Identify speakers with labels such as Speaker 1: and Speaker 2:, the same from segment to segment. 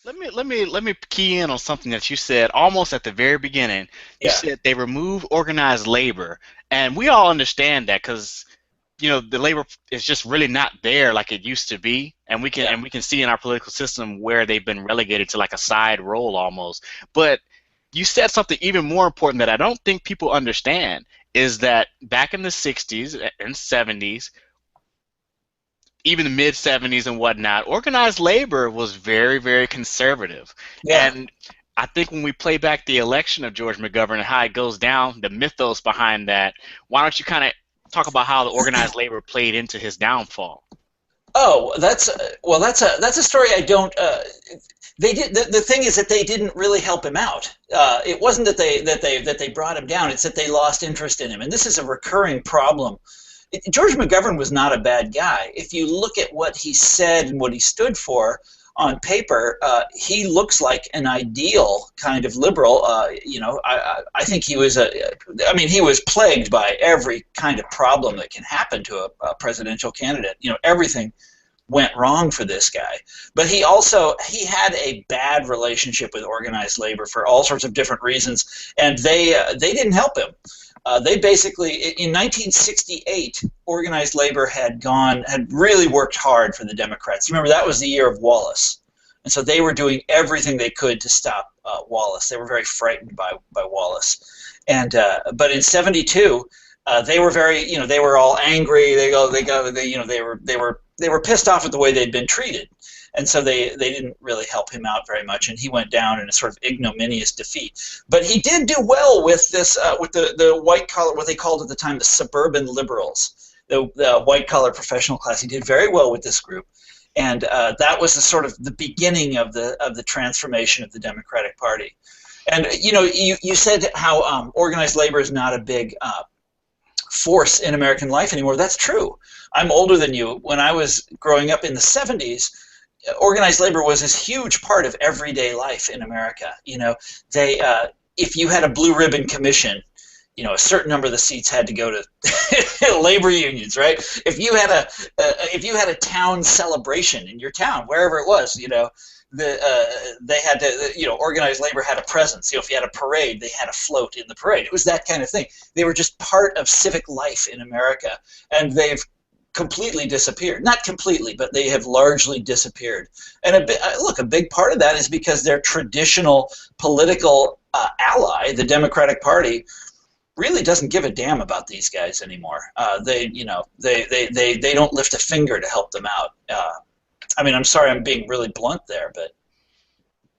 Speaker 1: let me key in on something that you said almost at the very beginning. You
Speaker 2: Yeah,
Speaker 1: said they remove organized labor, and we all understand that because the labor is just really not there like it used to be, and we can
Speaker 2: yeah.
Speaker 1: see in our political system where they've been relegated to like a side role almost. But you said something even more important that I don't think people understand is that back in the 60s and 70s, even the mid 70s and whatnot, organized labor was very, very conservative.
Speaker 2: Yeah.
Speaker 1: And I think when we play back the election of George McGovern and how it goes down, the mythos behind that, why don't you kind of talk about how the organized labor played into his downfall?
Speaker 2: Oh, that's a story I don't. They did. The thing is that they didn't really help him out. It wasn't that they brought him down. It's that they lost interest in him, and this is a recurring problem. George McGovern was not a bad guy. If you look at what he said and what he stood for on paper, he looks like an ideal kind of liberal. I think he was he was plagued by every kind of problem that can happen to a presidential candidate. Everything went wrong for this guy. But he had a bad relationship with organized labor for all sorts of different reasons, and they didn't help him. They basically, in 1968, organized labor had really worked hard for the Democrats. Remember, that was the year of Wallace. And so they were doing everything they could to stop Wallace. They were very frightened by Wallace. But in 72, they were they were all angry. They were pissed off at the way they'd been treated. And so they didn't really help him out very much, and he went down in a sort of ignominious defeat. But he did do well with this, with the white collar, what they called at the time the suburban liberals, the white collar professional class. He did very well with this group, and that was the sort of the beginning of the transformation of the Democratic Party. And you said how organized labor is not a big force in American life anymore. That's true. I'm older than you. When I was growing up in the 70s, organized labor was this huge part of everyday life in America. If you had a blue ribbon commission, a certain number of the seats had to go to labor unions, right? If you had a town celebration in your town, wherever it was, they had to, organized labor had a presence. If you had a parade, they had a float in the parade. It was that kind of thing. They were just part of civic life in America, and they've completely disappeared. Not completely, but they have largely disappeared. And a big part of that is because their traditional political ally, the Democratic Party, really doesn't give a damn about these guys anymore. They don't lift a finger to help them out. I'm sorry, I'm being really blunt there, but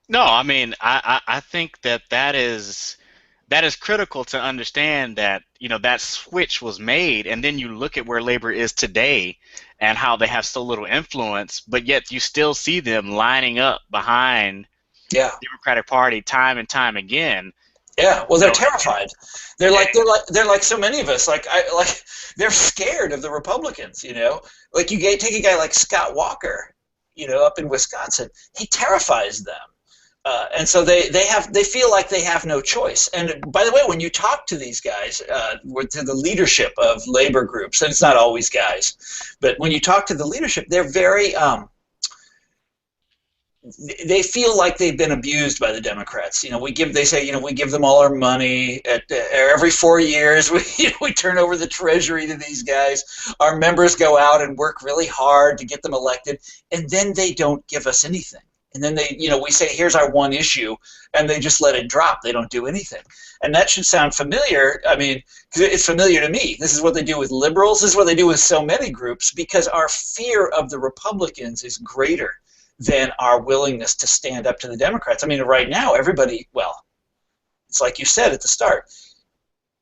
Speaker 1: No, I think that is critical to understand that that switch was made, and then you look at where labor is today and how they have so little influence, but yet you still see them lining up behind
Speaker 2: yeah.
Speaker 1: the Democratic Party time and time again.
Speaker 2: Yeah, well, they're terrified. They're like so many of us. They're scared of the Republicans. Like take a guy like Scott Walker, up in Wisconsin. He terrifies them. And so they feel like they have no choice. And by the way, when you talk to these guys, to the leadership of labor groups, and it's not always guys, but when you talk to the leadership, they're very they feel like they've been abused by the Democrats. They say we give them all our money every 4 years. We turn over the treasury to these guys. Our members go out and work really hard to get them elected, and then they don't give us anything. And then we say, here's our one issue, and they just let it drop. They don't do anything. And that should sound familiar. Because it's familiar to me. This is what they do with liberals. This is what they do with so many groups, because our fear of the Republicans is greater than our willingness to stand up to the Democrats. Right now, it's like you said at the start.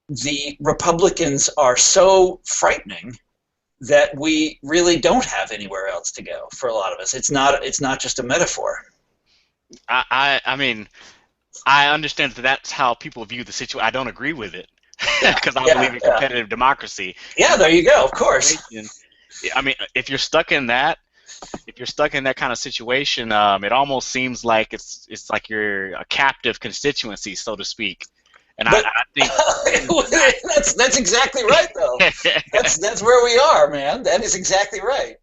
Speaker 2: The Republicans are so frightening that we really don't have anywhere else to go for a lot of us. It's not just a metaphor.
Speaker 1: I understand that that's how people view the situation. I don't agree with it because I believe in competitive democracy.
Speaker 2: Yeah, there you go. Of course.
Speaker 1: If you're stuck in that kind of situation, it almost seems like it's like you're a captive constituency, so to speak. And I think
Speaker 2: that's exactly right, though. That's where we are, man. That is exactly right.